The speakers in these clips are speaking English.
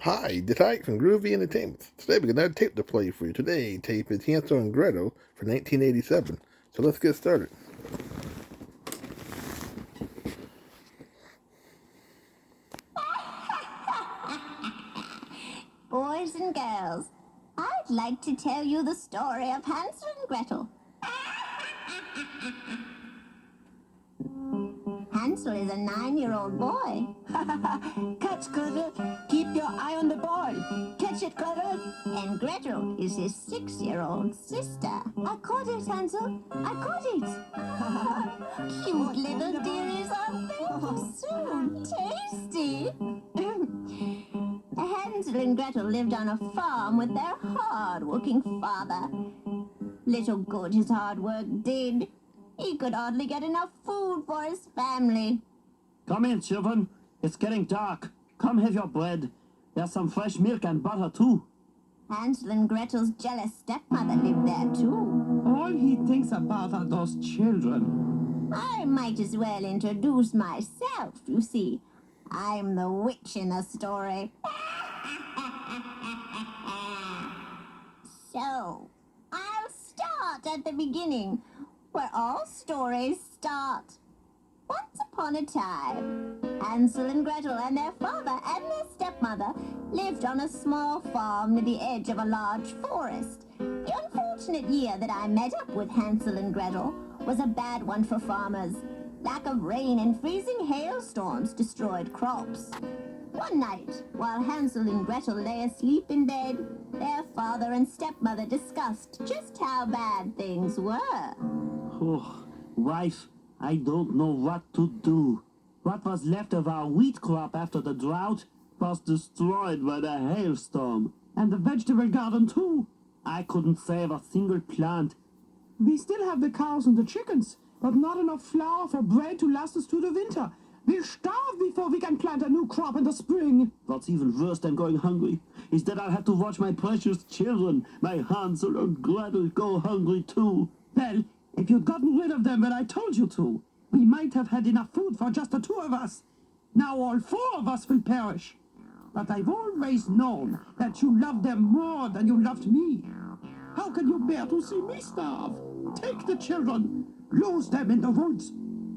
Hi, the Tyke from Groovy Entertainment. Today we got another tape to play for you. Today tape is Hansel and Gretel for 1987. So let's get started. Boys and girls, I'd like to tell you the story of Hansel and Gretel. Hansel is a 9-year-old boy. Catch, Gretel. Keep your eye on the ball. Catch it, Gretel. And Gretel is his 6-year-old sister. I caught it, Hansel. I caught it. Cute little dearies, aren't they? So tasty. Hansel and Gretel lived on a farm with their hard-working father. Little good his hard work did. He could hardly get enough food for his family. Come in, children. It's getting dark. Come have your bread. There's some fresh milk and butter, too. Hansel and Gretel's jealous stepmother lived there, too. All he thinks about are those children. I might as well introduce myself, you see. I'm the witch in the story. So, I'll start at the beginning, where all stories start. Once upon a time, Hansel and Gretel and their father and their stepmother lived on a small farm near the edge of a large forest. The unfortunate year that I met up with Hansel and Gretel was a bad one for farmers. Lack of rain and freezing hailstorms destroyed crops. One night, while Hansel and Gretel lay asleep in bed, their father and stepmother discussed just how bad things were. Oh, wife, I don't know what to do. What was left of our wheat crop after the drought was destroyed by the hailstorm. And the vegetable garden, too. I couldn't save a single plant. We still have the cows and the chickens, but not enough flour for bread to last us through the winter. We'll starve before we can plant a new crop in the spring. What's even worse than going hungry is that I'll have to watch my precious children, my Hansel and Gretel, go hungry too. Well, if you'd gotten rid of them when I told you to, we might have had enough food for just the two of us. Now all four of us will perish. But I've always known that you loved them more than you loved me. How can you bear to see me starve? Take the children. Lose them in the woods.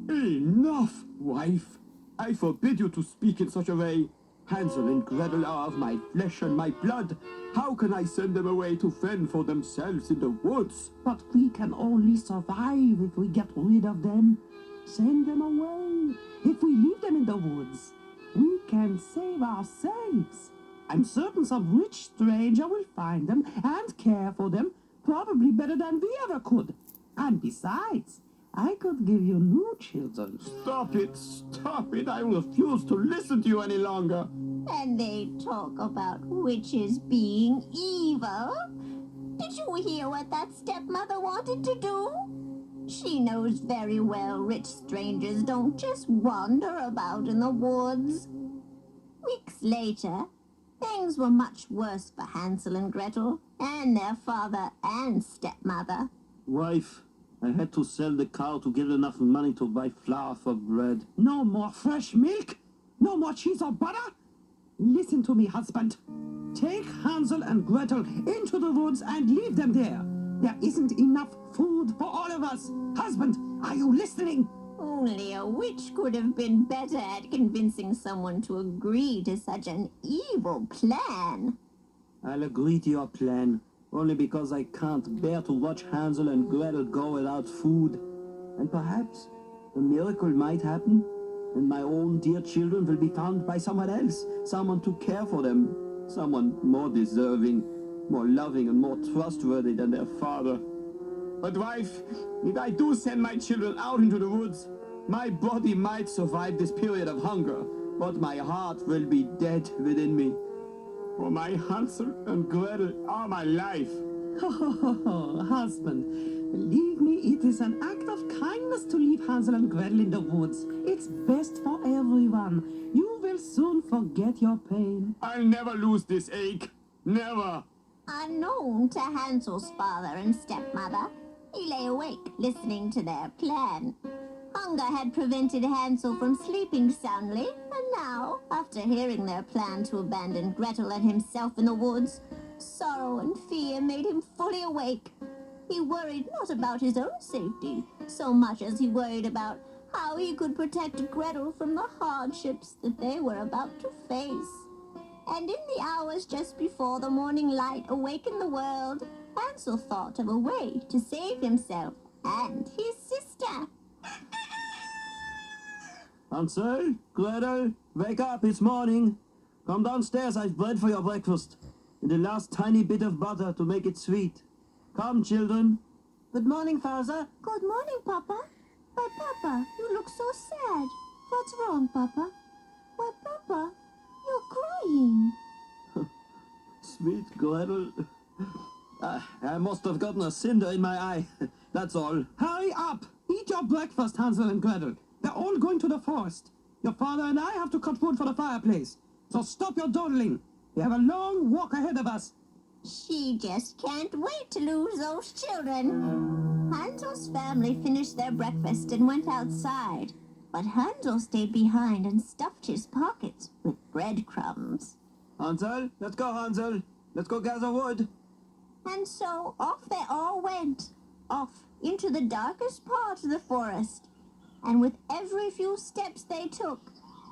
Enough, wife. I forbid you to speak in such a way. Hansel and Gretel are of my flesh and my blood. How can I send them away to fend for themselves in the woods? But we can only survive if we get rid of them. Send them away. If we leave them in the woods, we can save ourselves. I'm certain some rich stranger will find them and care for them, probably better than we ever could. And besides, I could give you new children. Stop it, stop it. I refuse to listen to you any longer. And they talk about witches being evil. Did you hear what that stepmother wanted to do? She knows very well rich strangers don't just wander about in the woods. Weeks later, things were much worse for Hansel and Gretel and their father and stepmother. Wife, I had to sell the cow to get enough money to buy flour for bread. No more fresh milk? No more cheese or butter? Listen to me, husband. Take Hansel and Gretel into the woods and leave them there. There isn't enough food for all of us. Husband, are you listening? Only a witch could have been better at convincing someone to agree to such an evil plan. I'll agree to your plan, only because I can't bear to watch Hansel and Gretel go without food. And perhaps a miracle might happen, and my own dear children will be found by someone else, someone to care for them, someone more deserving, more loving and more trustworthy than their father. But wife, if I do send my children out into the woods, my body might survive this period of hunger, but my heart will be dead within me. For my Hansel and Gretel are my life. Oh, husband, believe me, it is an act of kindness to leave Hansel and Gretel in the woods. It's best for everyone. You will soon forget your pain. I'll never lose this ache. Never. Unknown to Hansel's father and stepmother, he lay awake listening to their plan. Hunger had prevented Hansel from sleeping soundly, and now, after hearing their plan to abandon Gretel and himself in the woods, sorrow and fear made him fully awake. He worried not about his own safety, so much as he worried about how he could protect Gretel from the hardships that they were about to face. And in the hours just before the morning light awakened the world, Hansel thought of a way to save himself and his sister. Hansel, Gretel, wake up, it's morning. Come downstairs, I've bread for your breakfast. And the last tiny bit of butter to make it sweet. Come, children. Good morning, Father. Good morning, Papa. Why, Papa, you look so sad. What's wrong, Papa? Why, Papa, you're crying. Sweet Gretel. I must have gotten a cinder in my eye. That's all. Hurry up! Eat your breakfast, Hansel and Gretel. They're all going to the forest. Your father and I have to cut wood for the fireplace. So stop your dawdling. We have a long walk ahead of us. She just can't wait to lose those children. Hansel's family finished their breakfast and went outside, but Hansel stayed behind and stuffed his pockets with breadcrumbs. Hansel, let's go, Hansel. Let's go gather wood. And so off they all went, off into the darkest part of the forest. And with every few steps they took,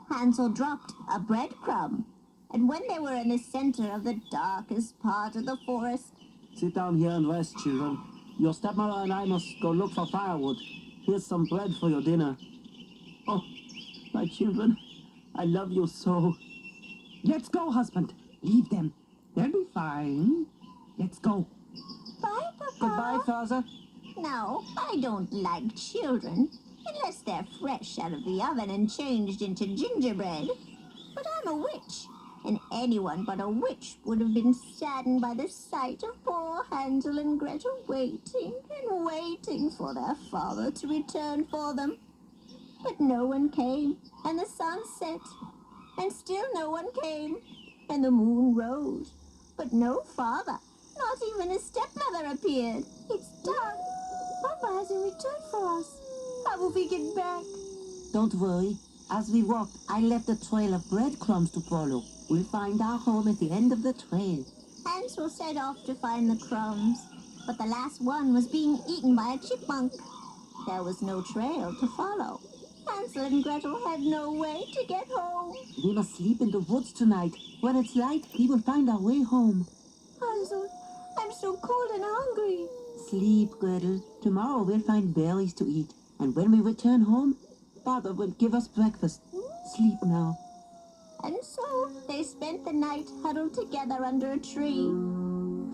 Hansel dropped a breadcrumb. And when they were in the center of the darkest part of the forest, Sit down here and rest, children. Your stepmother and I must go look for firewood. Here's some bread for your dinner. Oh, my children, I love you so. Let's go, husband. Leave them. They'll be fine. Let's go. bye, Papa. Goodbye, Father. No, I don't like children, unless they're fresh out of the oven and changed into gingerbread. But I'm a witch, and anyone but a witch would have been saddened by the sight of poor Hansel and Gretel waiting and waiting for their father to return for them. But no one came, and the sun set, and still no one came, and the moon rose, but no father, not even his stepmother appeared. It's dark. Papa hasn't returned for us. How will we get back? Don't worry. As we walked, I left a trail of breadcrumbs to follow. We'll find our home at the end of the trail. Hansel set off to find the crumbs, but the last one was being eaten by a chipmunk. There was no trail to follow. Hansel and Gretel had no way to get home. We must sleep in the woods tonight. When it's light, we will find our way home. Hansel, I'm so cold and hungry. Sleep, Gretel. Tomorrow we'll find berries to eat. And when we return home, Father will give us breakfast. Sleep now. And so they spent the night huddled together under a tree.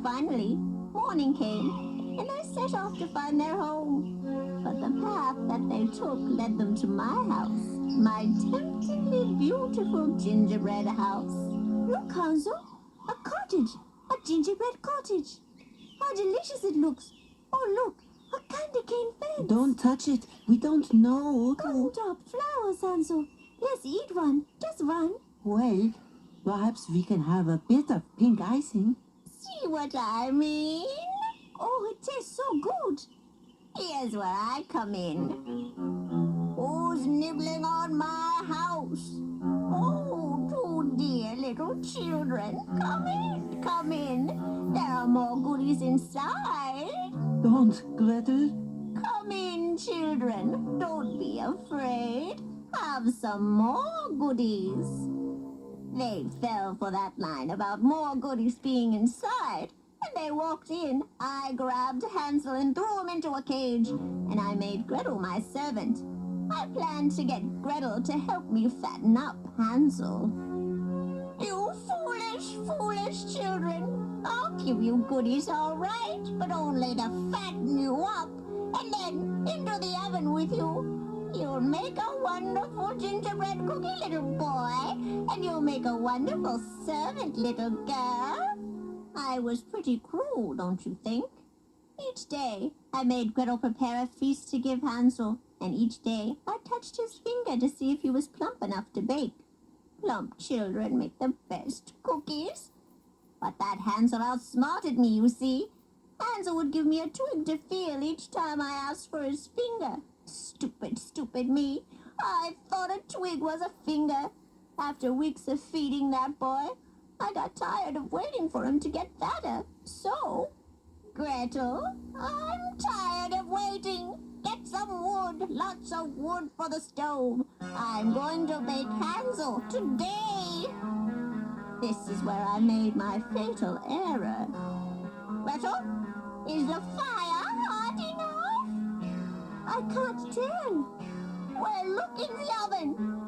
Finally, morning came, and they set off to find their home. But the path that they took led them to my house, my temptingly beautiful gingerbread house. Look, Hansel, a cottage, a gingerbread cottage. How delicious it looks. Oh, look, a candy cane fence. Don't touch it. We don't know. Gum-top flowers, Hansel. Let's eat one. Just one. Well, perhaps we can have a bit of pink icing. See what I mean? Oh, it tastes so good. Here's where I come in. Who's nibbling on my house? Oh, two dear little children. Come in, come in. There are more goodies inside. Don't, Gretel. Come in, children. Don't be afraid. Have some more goodies. They fell for that line about more goodies being inside. When they walked in, I grabbed Hansel and threw him into a cage, and I made Gretel my servant. I planned to get Gretel to help me fatten up Hansel. You foolish, foolish children. I'll give you goodies all right, but only to fatten you up, and then into the oven with you. You'll make a wonderful gingerbread cookie, little boy, and you'll make a wonderful servant, little girl. I was pretty cruel, don't you think? Each day, I made Gretel prepare a feast to give Hansel, and each day I touched his finger to see if he was plump enough to bake. Plump children make the best cookies. But that Hansel outsmarted me, you see. Hansel would give me a twig to feel each time I asked for his finger, Stupid, stupid me. I thought a twig was a finger. After weeks of feeding that boy, I got tired of waiting for him to get fatter. So, Gretel, I'm tired of waiting. Get some wood, lots of wood for the stove. I'm going to bake Hansel today. This is where I made my fatal error. Gretel, is the fire hot enough? I can't tell. Well, look in the oven.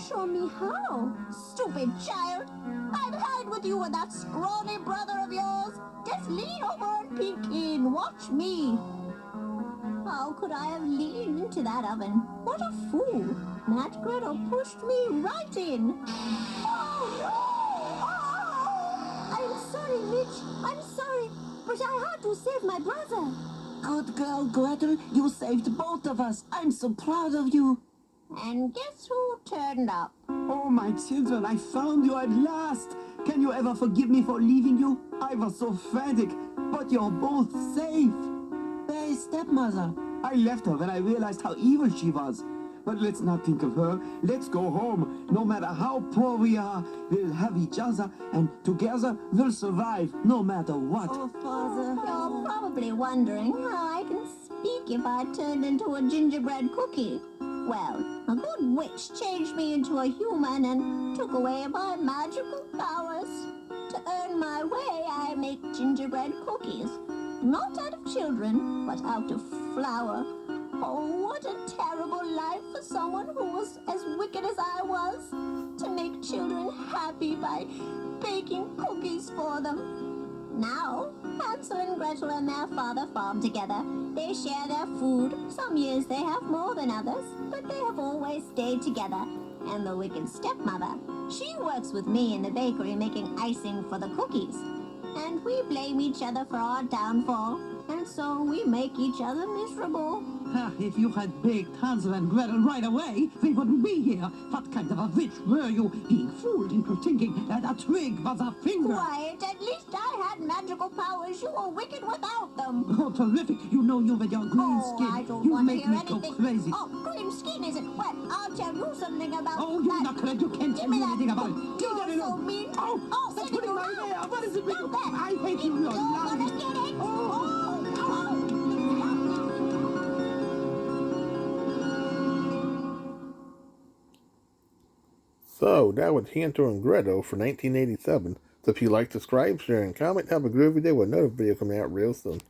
Show me how, stupid child. I've had with you and that scrawny brother of yours. Just lean over and peek in. Watch me. How could I have leaned into that oven? What a fool. That Gretel pushed me right in. Oh, no! Oh! I'm sorry, Mitch. I'm sorry. But I had to save my brother. Good girl, Gretel. You saved both of us. I'm so proud of you. And guess who turned up? Oh, my children, I found you at last. Can you ever forgive me for leaving you? I was so frantic, but you're both safe. Where is stepmother? I left her when I realized how evil she was. But let's not think of her. Let's go home. No matter how poor we are, we'll have each other, and together we'll survive, no matter what. Oh, Father. You're probably wondering how I can speak if I turned into a gingerbread cookie. Well, a good witch changed me into a human and took away my magical powers. To earn my way, I make gingerbread cookies. Not out of children, but out of flour. Oh, what a terrible life for someone who was as wicked as I was. To make children happy by baking cookies for them. Now, Hansel and Gretel and their father farm together. They share their food. Some years they have more than others, but they have always stayed together. And the wicked stepmother, she works with me in the bakery making icing for the cookies. And we blame each other for our downfall, and so we make each other miserable. If you had baked Hansel and Gretel right away, we wouldn't be here. What kind of a witch were you, being fooled into thinking that a twig was a finger? Quiet, at least I had magical powers. You were wicked without them. Oh, terrific. You know you with your green Oh, skin. I don't You want to make hear me anything. go crazy. Oh, green skin is it? Well, I'll tell you something about Oh, you that. knucklehead, you can't Give tell me me that. anything about it. Leave You're that so alone. mean. Oh, Oh, that's send putting it my around. hair. What is it with you? Stop that. I hate you. You're You're gonna lying. get it. Oh. So, that was Hansel and Gretel for 1987. So if you like, subscribe, share, and comment, have a groovy day with another video coming out real soon.